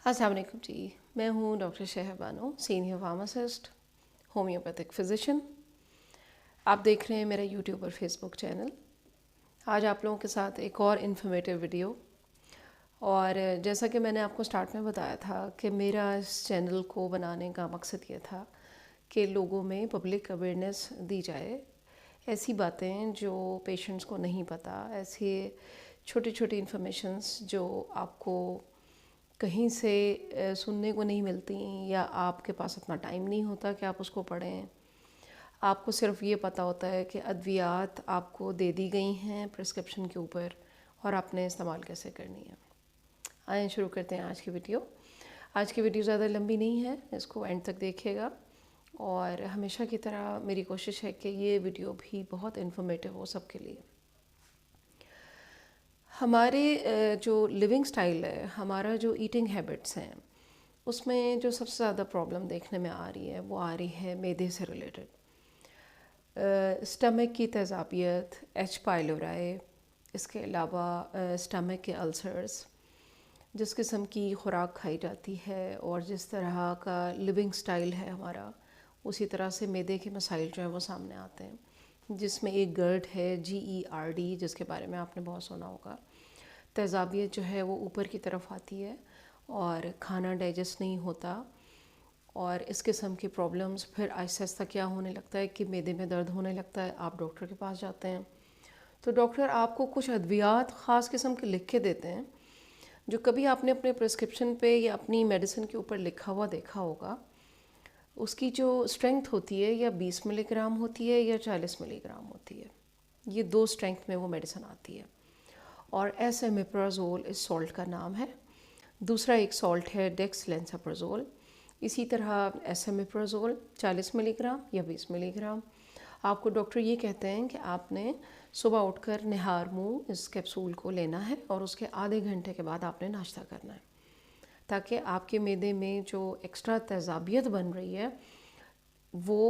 अस्सलाम वालेकुम जी। मैं हूँ डॉक्टर शहर बानो, सीनियर फार्मासिस्ट, होम्योपैथिक फ़िज़िशियन। आप देख रहे हैं मेरा यूट्यूब और फेसबुक चैनल। आज आप लोगों के साथ एक और इन्फॉर्मेटिव वीडियो। और जैसा कि मैंने आपको स्टार्ट में बताया था कि मेरा इस चैनल को बनाने का मकसद ये था कि लोगों में पब्लिक अवेयरनेस दी जाए, ऐसी बातें जो पेशेंट्स को नहीं पता, ऐसी छोटी छोटी इन्फॉर्मेशंस जो आपको कहीं से सुनने को नहीं मिलती, या आपके पास इतना टाइम नहीं होता कि आप उसको पढ़ें। आपको सिर्फ ये पता होता है कि अद्वियात आपको दे दी गई हैं प्रिस्क्रिप्शन के ऊपर और आपने इस्तेमाल कैसे करनी है। आइए शुरू करते हैं आज की वीडियो। आज की वीडियो ज़्यादा लंबी नहीं है, इसको एंड तक देखिएगा। और हमेशा की तरह मेरी कोशिश है कि ये वीडियो भी बहुत इन्फॉर्मेटिव हो सबके लिए। हमारे जो लिविंग स्टाइल है, हमारा जो ईटिंग हैबिट्स हैं, उसमें जो सबसे ज़्यादा प्रॉब्लम देखने में आ रही है वो आ रही है मैदे से रिलेटेड। स्टमक की तेज़ाबियत, एच पाइलोराई, इसके अलावा स्टमक के अल्सर्स, जिस किस्म की ख़ुराक खाई जाती है और जिस तरह का लिविंग स्टाइल है हमारा, उसी तरह से मैदे के मसाइल जो हैं वो सामने आते हैं। जिसमें एक GERD है, GERD, जिसके बारे में आपने बहुत सुना होगा। तेज़ाबियत जो है वो ऊपर की तरफ आती है और खाना डाइजेस्ट नहीं होता, और इस किस्म की प्रॉब्लम्स फिर आहिस्ता आहिस्ता क्या होने लगता है कि मैदे में दर्द होने लगता है। आप डॉक्टर के पास जाते हैं तो डॉक्टर आपको कुछ अद्वियात ख़ास किस्म के लिख के देते हैं, जो कभी आपने अपने प्रिस्क्रिप्शन पे या अपनी मेडिसिन के ऊपर लिखा हुआ देखा होगा। उसकी जो स्ट्रेंथ होती है या 20 मिलीग्राम होती है या 40 मिलीग्राम होती है। ये दो स्ट्रेंथ में वो मेडिसिन आती है। और एसएमिप्राज़ोल इस सॉल्ट का नाम है। दूसरा एक सॉल्ट है डेक्सलेंसाप्राज़ोल। इसी तरह एसएमिप्राज़ोल 40 मिलीग्राम या 20 मिलीग्राम। आपको डॉक्टर ये कहते हैं कि आपने सुबह उठकर निहार मुँह इस कैप्सूल को लेना है और उसके आधे घंटे के बाद आपने नाश्ता करना है, ताकि आपके मैदे में जो एक्स्ट्रा तेज़ाबियत बन रही है वो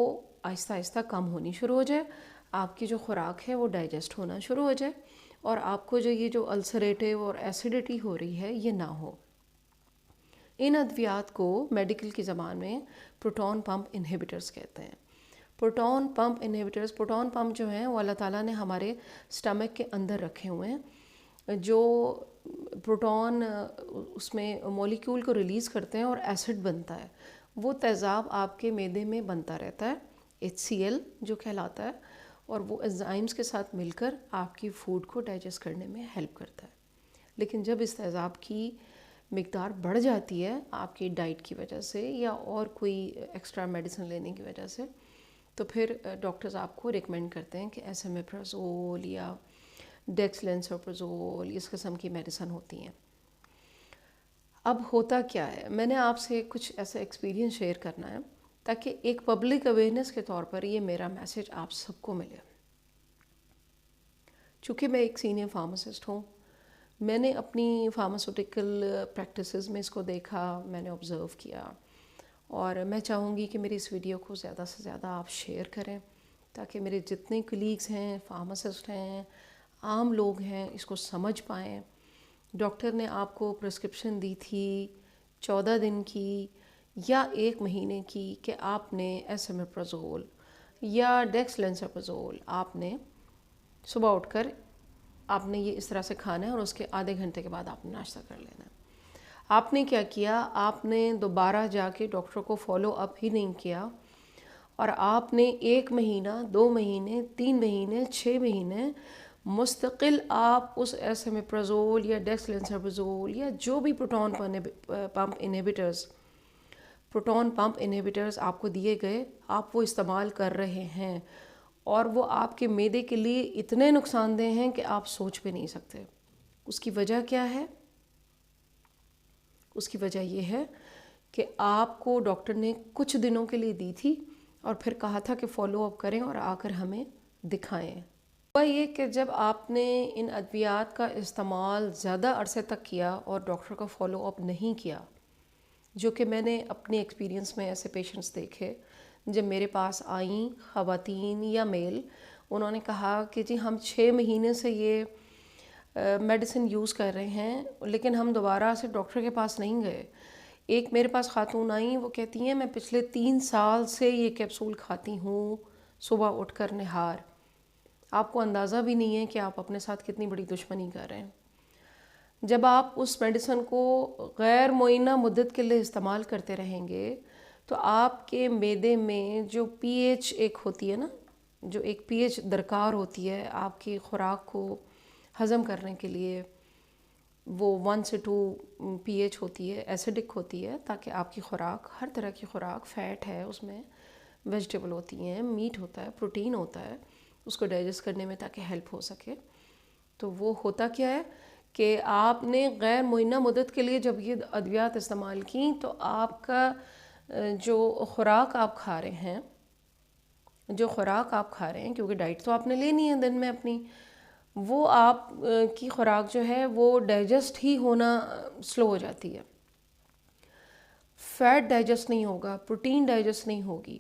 आहिस्ता आहिस्ता कम होनी शुरू हो जाए, आपकी जो ख़ुराक है वो डाइजेस्ट होना शुरू हो जाए, और आपको जो ये जो अल्सरेटिव और एसिडिटी हो रही है ये ना हो। इन अद्वियात को मेडिकल की ज़बान में प्रोटॉन पंप इन्हिबिटर्स कहते हैं। Proton pump inhibitors, proton pump जो हैं वो अल्लाह ताला ने हमारे स्टमक के अंदर रखे हुए हैं, जो प्रोटॉन उसमें मॉलिक्यूल को रिलीज़ करते हैं और एसिड बनता है। वो तेज़ाब आपके मैदे में बनता रहता है, HCl जो कहलाता है, और वो एंजाइम्स के साथ मिलकर आपकी फ़ूड को डाइजेस्ट करने में हेल्प करता है। लेकिन जब इस तेज़ाब की मिक़दार बढ़ जाती है आपकी डाइट की वजह से या और कोई एक्स्ट्रा मेडिसिन लेने की वजह से, तो फिर डॉक्टर्स आपको रिकमेंड करते हैं कि एसएमिप्राज़ोल या डेक्सलेंसाप्राज़ोल इस किस्म की मेडिसिन होती हैं। अब होता क्या है, मैंने आपसे कुछ ऐसा एक्सपीरियंस शेयर करना है ताकि एक पब्लिक अवेयरनेस के तौर पर ये मेरा मैसेज आप सबको मिले। चूँकि मैं एक सीनियर फार्मासिस्ट हूँ, मैंने अपनी फार्मास्यूटिकल प्रैक्टिसेस में इसको देखा, मैंने ऑब्ज़र्व किया, और मैं चाहूँगी कि मेरी इस वीडियो को ज़्यादा से ज़्यादा आप शेयर करें ताकि मेरे जितने कलीग्स हैं, फार्मासिस्ट हैं, आम लोग हैं, इसको समझ पाएँ। डॉक्टर ने आपको प्रिस्क्रिप्शन दी थी 14 दिन की या 1 महीने की कि आपने एसएमिप्राज़ोल या डेक्सलेंसाप्राज़ोल आपने सुबह उठकर आपने ये इस तरह से खाना है और उसके आधे घंटे के बाद आपने नाश्ता कर लेना है। आपने क्या किया, आपने दोबारा जाके डॉक्टर को फॉलो अप ही नहीं किया, और आपने 1 महीना, 2 महीने, 3 महीने, 6 महीने मुस्तकिल आप उस एसएमिप्राज़ोल या डेक्सलेंसाप्राज़ोल या जो भी प्रोटॉन पंप इन्हिबिटर्स आपको दिए गए, आप वो इस्तेमाल कर रहे हैं, और वो आपके मैदे के लिए इतने नुकसानदेह हैं कि आप सोच भी नहीं सकते। उसकी वजह क्या है? उसकी वजह ये है कि आपको डॉक्टर ने कुछ दिनों के लिए दी थी और फिर कहा था कि फॉलो अप करें और आकर हमें दिखाएं। हुआ ये कि जब आपने इन अद्वियात का इस्तेमाल ज़्यादा अरसे तक किया और डॉक्टर का फॉलो अप नहीं किया, जो कि मैंने अपने एक्सपीरियंस में ऐसे पेशेंट्स देखे जब मेरे पास आईं ख़वातीन या मेल, उन्होंने कहा कि जी हम 6 महीने से ये मेडिसिन यूज़ कर रहे हैं, लेकिन हम दोबारा से डॉक्टर के पास नहीं गए। ایک میرے پاس خاتون آئیں، وہ کہتی ہیں میں پچھلے 3 سال سے یہ کیپسول کھاتی ہوں صبح اٹھ کر نہار. آپ کو اندازہ بھی نہیں ہے کہ آپ اپنے ساتھ کتنی بڑی دشمنی کر رہے ہیں. جب آپ اس میڈیسن کو غیر معینہ مدت کے لیے استعمال کرتے رہیں گے تو آپ کے معدے میں جو پی ایچ ایک ہوتی ہے نا، جو ایک پی ایچ درکار ہوتی ہے آپ کی خوراک کو ہضم کرنے کے لیے، وہ 1 سے 2 پی ایچ ہوتی ہے، ایسیڈک ہوتی ہے، تاکہ آپ کی خوراک، ہر طرح کی خوراک، فیٹ ہے اس میں، ویجیٹیبل ہوتی ہیں، میٹ ہوتا ہے، پروٹین ہوتا ہے، اس کو ڈائجسٹ کرنے میں تاکہ ہیلپ ہو سکے. تو وہ ہوتا کیا ہے کہ آپ نے غیر معینہ مدت کے لیے جب یہ ادویات استعمال کیں تو آپ کا جو خوراک آپ کھا رہے ہیں، کیونکہ ڈائٹ تو آپ نے لینی ہے دن میں اپنی، وہ آپ کی خوراک جو ہے وہ ڈائجسٹ ہی ہونا سلو ہو جاتی ہے. فیٹ ڈائجسٹ نہیں ہوگا، پروٹین ڈائجسٹ نہیں ہوگی،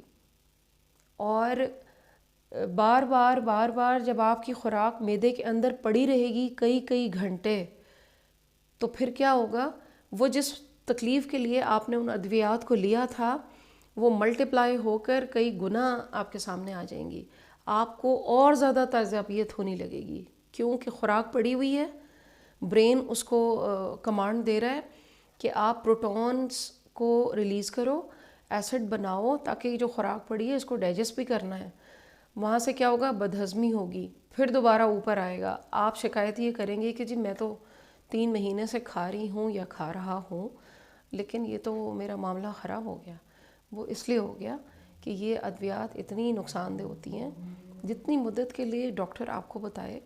اور بار بار جب آپ کی خوراک معدے کے اندر پڑی رہے گی کئی گھنٹے، تو پھر کیا ہوگا، وہ جس تکلیف کے لیے آپ نے ان ادویات کو لیا تھا وہ ملٹیپلائی ہو کر کئی گنا آپ کے سامنے آ جائیں گی. آپ کو اور زیادہ تیزابیت ہونے لگے گی کیونکہ خوراک پڑی ہوئی ہے. برین اس کو کمانڈ دے رہا ہے کہ آپ پروٹونز کو ریلیز کرو، ایسڈ بناؤ، تاکہ جو خوراک پڑی ہے اس کو ڈائجسٹ بھی کرنا ہے. وہاں سے کیا ہوگا، بدہضمی ہوگی، پھر دوبارہ اوپر آئے گا. آپ شکایت یہ کریں گے کہ جی میں تو 3 مہینے سے کھا رہی ہوں یا کھا رہا ہوں، لیکن یہ تو میرا معاملہ خراب ہو گیا. وہ اس لیے ہو گیا کہ یہ ادویات اتنی نقصان دہ ہوتی ہیں جتنی مدت کے لیے ڈاکٹر آپ کو بتائے،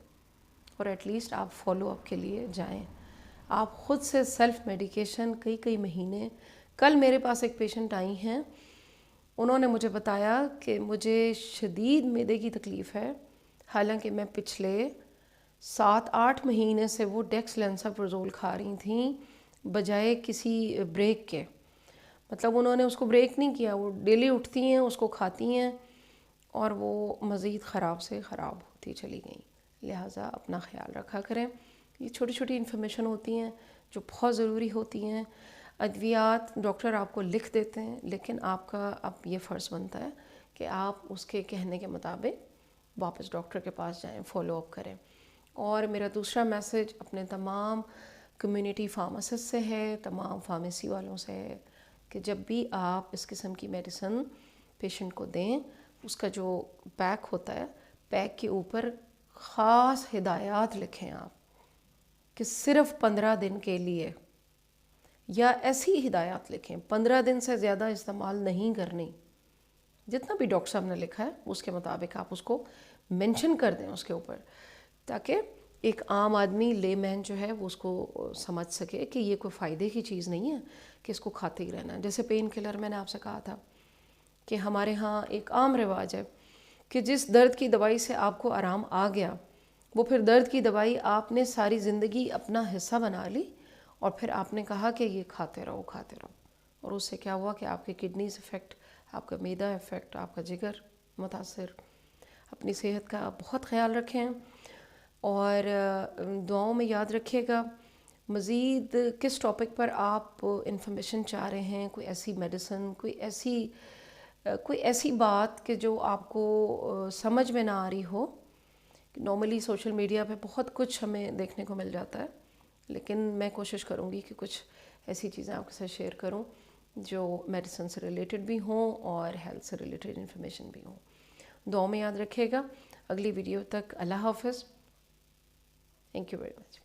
اور ایٹ لیسٹ آپ فالو اپ کے لیے جائیں. آپ خود سے سیلف میڈیکیشن کئی مہینے. کل میرے پاس ایک پیشنٹ آئی ہیں، انہوں نے مجھے بتایا کہ مجھے شدید معدے کی تکلیف ہے، حالانکہ میں پچھلے 7-8 مہینے سے وہ ڈیکس لینساپرزول کھا رہی تھیں بجائے کسی بریک کے. مطلب انہوں نے اس کو بریک نہیں کیا، وہ ڈیلی اٹھتی ہیں، اس کو کھاتی ہیں، اور وہ مزید خراب سے خراب ہوتی چلی گئیں. لہٰذا اپنا خیال رکھا کریں. یہ چھوٹی انفارمیشن ہوتی ہیں جو بہت ضروری ہوتی ہیں. ادویات ڈاکٹر آپ کو لکھ دیتے ہیں، لیکن آپ کا اب یہ فرض بنتا ہے کہ آپ اس کے کہنے کے مطابق واپس ڈاکٹر کے پاس جائیں، فالو اپ کریں. اور میرا دوسرا میسج اپنے تمام کمیونٹی فارماسسٹ سے ہے، تمام فارمیسی والوں سے ہے کہ جب بھی آپ اس قسم کی میڈیسن پیشنٹ کو دیں، اس کا جو پیک ہوتا ہے، پیک کے اوپر خاص ہدایات لکھیں آپ کہ صرف 15 دن کے لیے، یا ایسی ہدایات لکھیں 15 دن سے زیادہ استعمال نہیں کرنی. جتنا بھی ڈاکٹر صاحب نے لکھا ہے اس کے مطابق آپ اس کو مینشن کر دیں اس کے اوپر، تاکہ ایک عام آدمی لے مین جو ہے وہ اس کو سمجھ سکے کہ یہ کوئی فائدے کی چیز نہیں ہے کہ اس کو کھاتے ہی رہنا ہے. جیسے پین کلر میں نے آپ سے کہا تھا کہ ہمارے ہاں ایک عام رواج ہے کہ جس درد کی دوائی سے آپ کو آرام آ گیا، وہ پھر درد کی دوائی آپ نے ساری زندگی اپنا حصہ بنا لی، اور پھر آپ نے کہا کہ یہ کھاتے رہو. اور اس سے کیا ہوا کہ آپ کے کڈنیز افیکٹ، آپ کا معدہ افیکٹ، آپ کا جگر متاثر. اپنی صحت کا بہت خیال رکھیں، اور دعاؤں میں یاد رکھیے گا. مزید کس ٹاپک پر آپ انفارمیشن چاہ رہے ہیں، کوئی ایسی میڈیسن، کوئی ایسی بات کہ جو آپ کو سمجھ میں نہ آ رہی ہو. نارملی سوشل میڈیا پہ بہت کچھ ہمیں دیکھنے کو مل جاتا ہے، لیکن میں کوشش کروں گی کہ کچھ ایسی چیزیں آپ کے ساتھ شیئر کروں جو میڈیسن سے ریلیٹڈ بھی ہوں اور ہیلتھ سے ریلیٹڈ انفارمیشن بھی ہوں. دعاؤں میں یاد رکھیے گا. اگلی ویڈیو تک اللہ حافظ. Thank you very much.